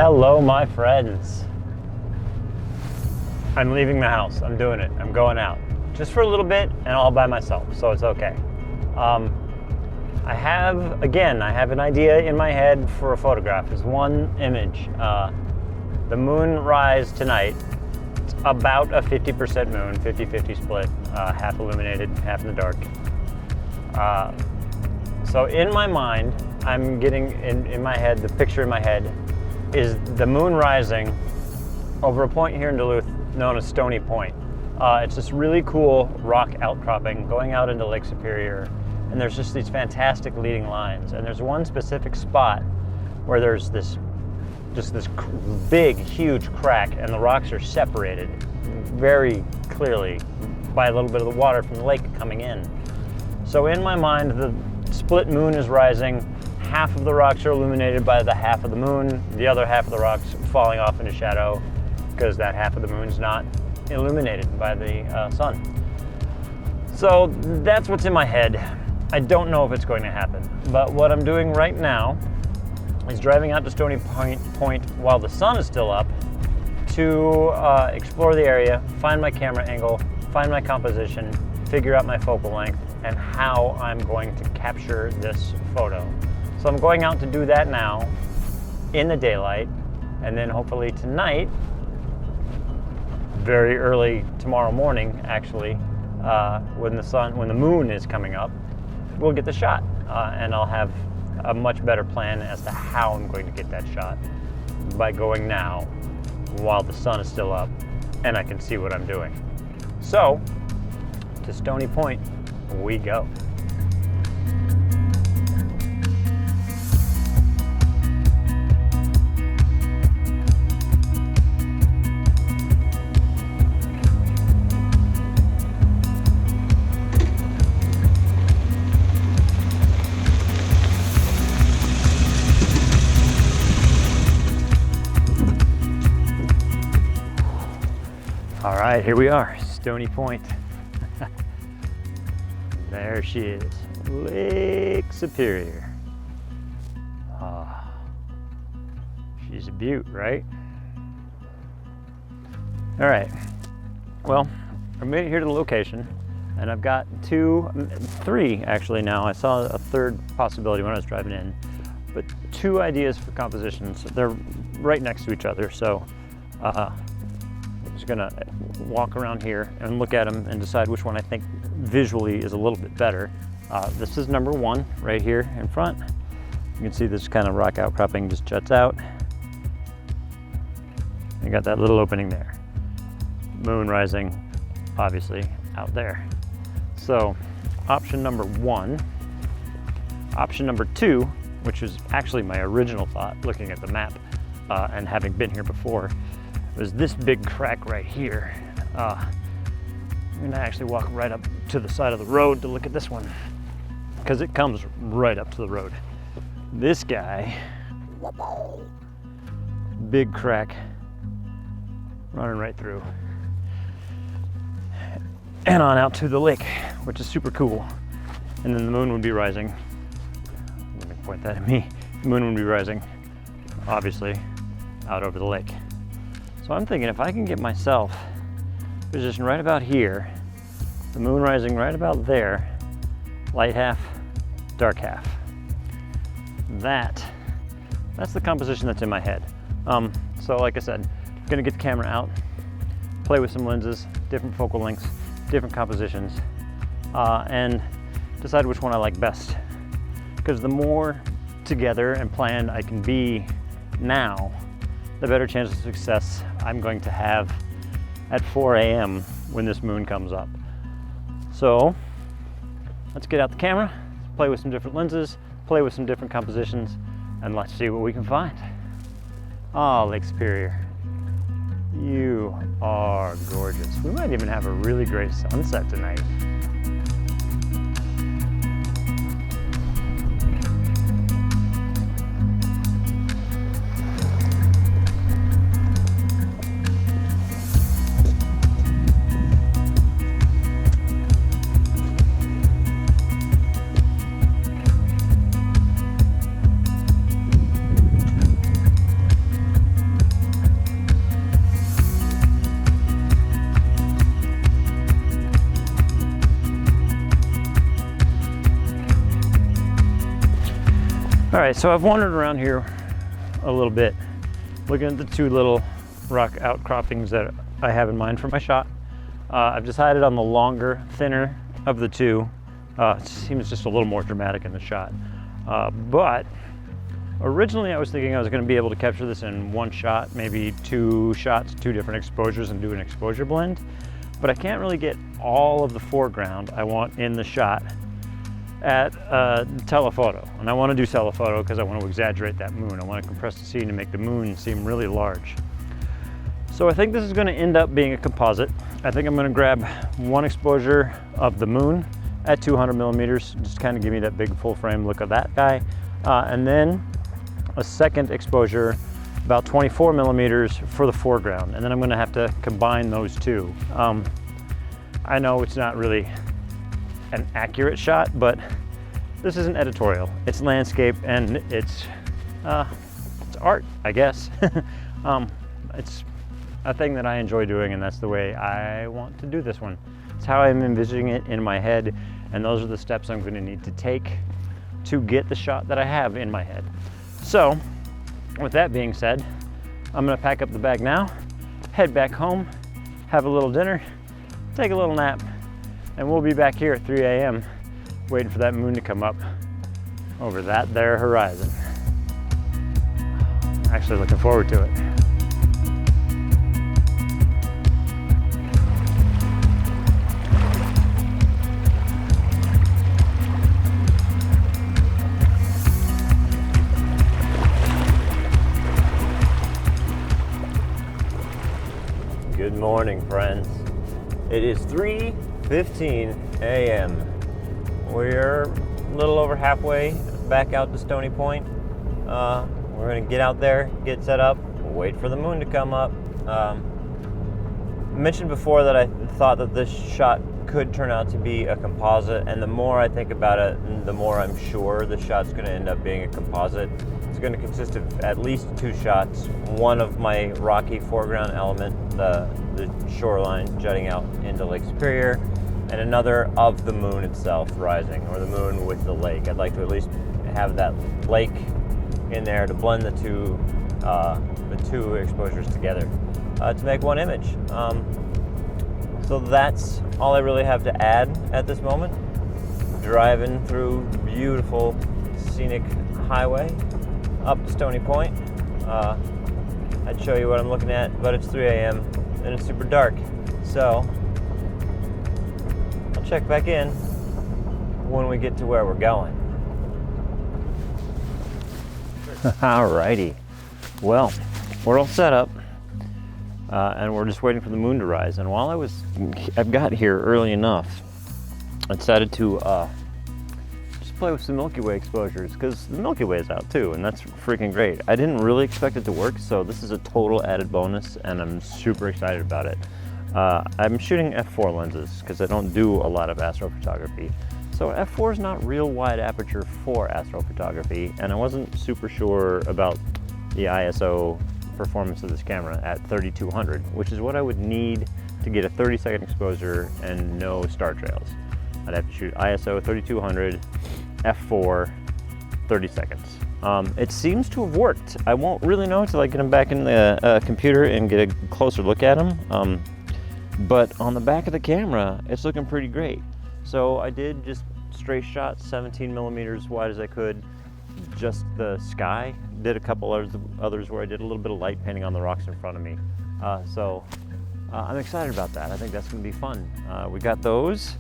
Hello, my friends. I'm leaving the house. I'm doing it. I'm going out. Just for a little bit and all by myself, so it's okay. I have an idea in my head for a photograph. There's one image. The moonrise tonight. It's about a 50% moon, 50-50 split, half illuminated, half in the dark. So in my mind, I'm getting in my head, the picture in my head is the moon rising over a point here in Duluth known as Stoney Point. It's this really cool rock outcropping going out into Lake Superior, and there's just these fantastic leading lines. And there's one specific spot where there's this big, huge crack, and the rocks are separated very clearly by a little bit of the water from the lake coming in. So in my mind, the split moon is rising. Half of the rocks are illuminated by the half of the moon, the other half of the rocks falling off into shadow because that half of the moon's not illuminated by the sun. So that's what's in my head. I don't know if it's going to happen, but what I'm doing right now is driving out to Stoney Point while the sun is still up to explore the area, find my camera angle, find my composition, figure out my focal length, and how I'm going to capture this photo. So I'm going out to do that now in the daylight, and then hopefully tonight, very early tomorrow morning actually, when the moon is coming up, we'll get the shot, and I'll have a much better plan as to how I'm going to get that shot by going now while the sun is still up and I can see what I'm doing. So to Stoney Point we go. All right, here we are, Stoney Point. There she is, Lake Superior. She's a beaut, right? All right, well, I made it here to the location, and I've got three actually now. I saw a third possibility when I was driving in, but two ideas for compositions. They're right next to each other, so I'm just gonna walk around here and look at them and decide which one I think visually is a little bit better. This is number one right here in front. You can see this kind of rock outcropping just juts out. You got that little opening there. Moon rising, obviously, out there. So option number one. Option number two, which was actually my original thought looking at the map and having been here before, was this big crack right here. I'm gonna actually walk right up to the side of the road to look at this one, because it comes right up to the road. This guy, big crack, running right through. And on out to the lake, which is super cool. And then the moon would be rising. Let me point that at me. The moon would be rising, obviously, out over the lake. So I'm thinking if I can get myself positioned right about here, the moon rising right about there, light half, dark half. That's the composition that's in my head. So like I said, I'm gonna get the camera out, play with some lenses, different focal lengths, different compositions, and decide which one I like best. Because the more together and planned I can be now, the better chance of success I'm going to have at 4 a.m. when this moon comes up. So let's get out the camera, play with some different lenses, play with some different compositions, and let's see what we can find. Lake Superior, you are gorgeous. We might even have a really great sunset tonight. All right, so I've wandered around here a little bit, looking at the two little rock outcroppings that I have in mind for my shot. I've decided on the longer, thinner of the two. It seems just a little more dramatic in the shot. But originally I was thinking I was going to be able to capture this in one shot, maybe two shots, two different exposures, and do an exposure blend. But I can't really get all of the foreground I want in the shot at telephoto. And I want to do telephoto because I want to exaggerate that moon. I want to compress the scene and make the moon seem really large. So I think this is going to end up being a composite. I think I'm going to grab one exposure of the moon at 200 millimeters, just kind of give me that big full frame look of that guy. And then a second exposure, about 24 millimeters for the foreground. And then I'm going to have to combine those two. I know it's not really an accurate shot, but this is an editorial. It's landscape and it's art, I guess. It's a thing that I enjoy doing, and that's the way I want to do this one. It's how I'm envisioning it in my head, and those are the steps I'm going to need to take to get the shot that I have in my head. So, with that being said, I'm going to pack up the bag now, head back home, have a little dinner, take a little nap, and we'll be back here at 3 a.m. waiting for that moon to come up over that there horizon. Actually looking forward to it. Good morning, friends. It is 3:15 a.m. We're a little over halfway back out to Stoney Point. We're gonna get out there, get set up, wait for the moon to come up. I mentioned before that I thought that this shot could turn out to be a composite, and the more I think about it, the more I'm sure the shot's gonna end up being a composite. It's going to consist of at least two shots, one of my rocky foreground element, the shoreline jutting out into Lake Superior, and another of the moon itself rising, or the moon with the lake. I'd like to at least have that lake in there to blend the two exposures together to make one image. So that's all I really have to add at this moment. Driving through beautiful scenic highway up to Stoney Point. I'd show you what I'm looking at, but it's 3 a.m. and it's super dark. So I'll check back in when we get to where we're going. Alrighty. Well, we're all set up, and we're just waiting for the moon to rise. And while I've got here early enough, I decided to play with some Milky Way exposures, because the Milky Way is out too, and that's freaking great. I didn't really expect it to work, so this is a total added bonus, and I'm super excited about it. I'm shooting f4 lenses because I don't do a lot of astrophotography. So f4 is not real wide aperture for astrophotography, and I wasn't super sure about the ISO performance of this camera at 3200, which is what I would need to get a 30-second exposure and no star trails. I'd have to shoot ISO 3200, f4, 30 seconds. It seems to have worked. I won't really know until I get them back in the computer and get a closer look at them. But on the back of the camera, it's looking pretty great. So I did just straight shots, 17 millimeters wide as I could, just the sky. Did a couple others where I did a little bit of light painting on the rocks in front of me. I'm excited about that. I think that's gonna be fun. We got those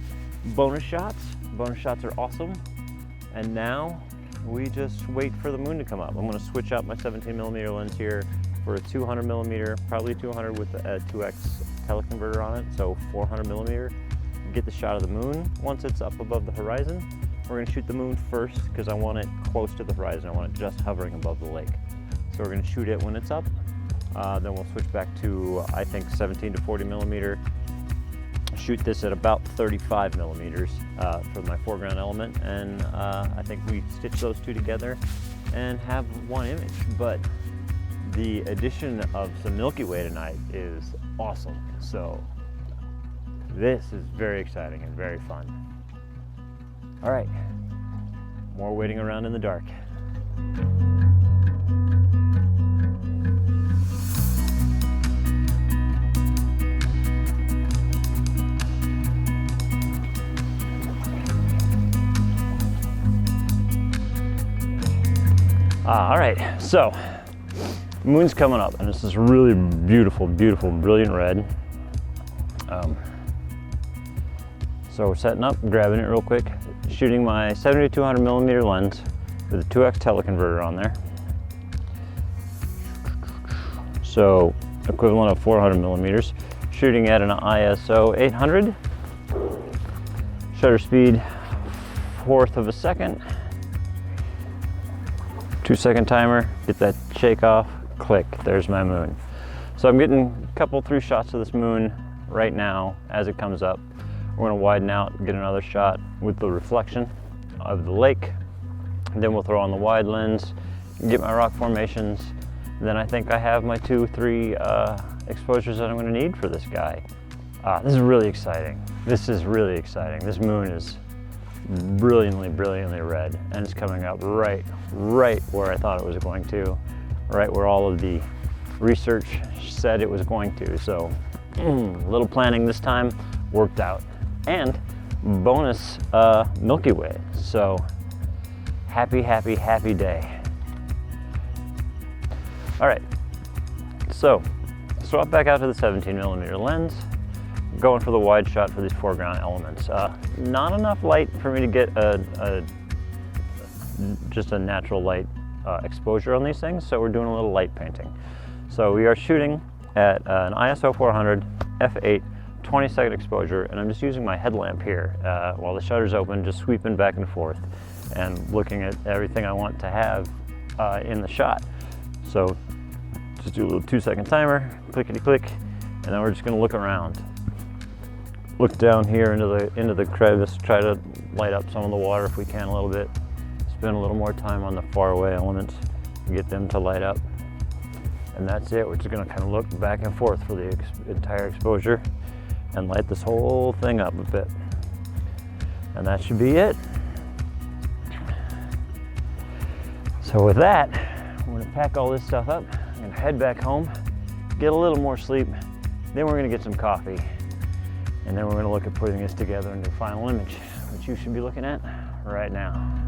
bonus shots. Bonus shots are awesome. And now we just wait for the moon to come up. I'm gonna switch out my 17 millimeter lens here for a 200 millimeter, probably 200 with a 2x teleconverter on it, so 400 millimeter. Get the shot of the moon once it's up above the horizon. We're gonna shoot the moon first because I want it close to the horizon. I want it just hovering above the lake. So we're gonna shoot it when it's up. Then we'll switch back to, I think, 17 to 40 millimeter. Shoot this at about 35 millimeters for my foreground element, and I think we stitch those two together and have one image. But the addition of some Milky Way tonight is awesome. So this is very exciting and very fun. All right, more waiting around in the dark. All right, so moon's coming up, and it's this really beautiful, beautiful, brilliant red. So we're setting up, grabbing it real quick, shooting my 70-200 millimeter lens with a 2x teleconverter on there. So equivalent of 400 millimeters, shooting at an ISO 800, shutter speed 1/4 of a second, 2-second timer, get that shake off, click, there's my moon. So I'm getting a couple, 3 shots of this moon right now as it comes up. We're gonna widen out and get another shot with the reflection of the lake. Then we'll throw on the wide lens, get my rock formations. Then I think I have my 2-3 exposures that I'm gonna need for this guy. This is really exciting. This is really exciting. This moon is brilliantly, brilliantly red, and it's coming up right where I thought it was going to, right where all of the research said it was going to. So a little planning this time worked out. And bonus Milky Way. So happy, happy, happy day. All right, so swap back out to the 17 millimeter lens, going for the wide shot for these foreground elements. Not enough light for me to get just a natural light exposure on these things, so we're doing a little light painting. So we are shooting at an ISO 400 f8 20-second exposure, and I'm just using my headlamp here while the shutter's open, just sweeping back and forth and looking at everything I want to have in the shot. So just do a little 2-second timer, clickety click, and then we're just gonna look around. Look down here into the crevice, try to light up some of the water if we can a little bit. Spend a little more time on the far away elements and get them to light up. And that's it. We're just gonna kind of look back and forth for the entire exposure and light this whole thing up a bit. And that should be it. So with that, I'm gonna pack all this stuff up. I'm gonna head back home, get a little more sleep, then we're gonna get some coffee. And then we're gonna look at putting this together into the final image, which you should be looking at right now.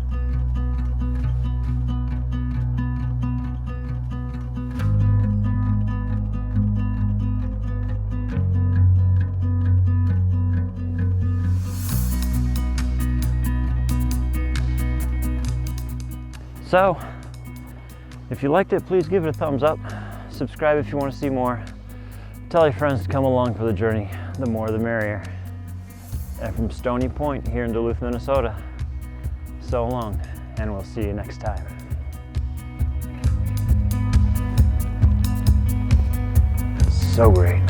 So, if you liked it, please give it a thumbs up. Subscribe if you want to see more. Tell your friends to come along for the journey. The more the merrier. And from Stoney Point here in Duluth, Minnesota, so long, and we'll see you next time. So great.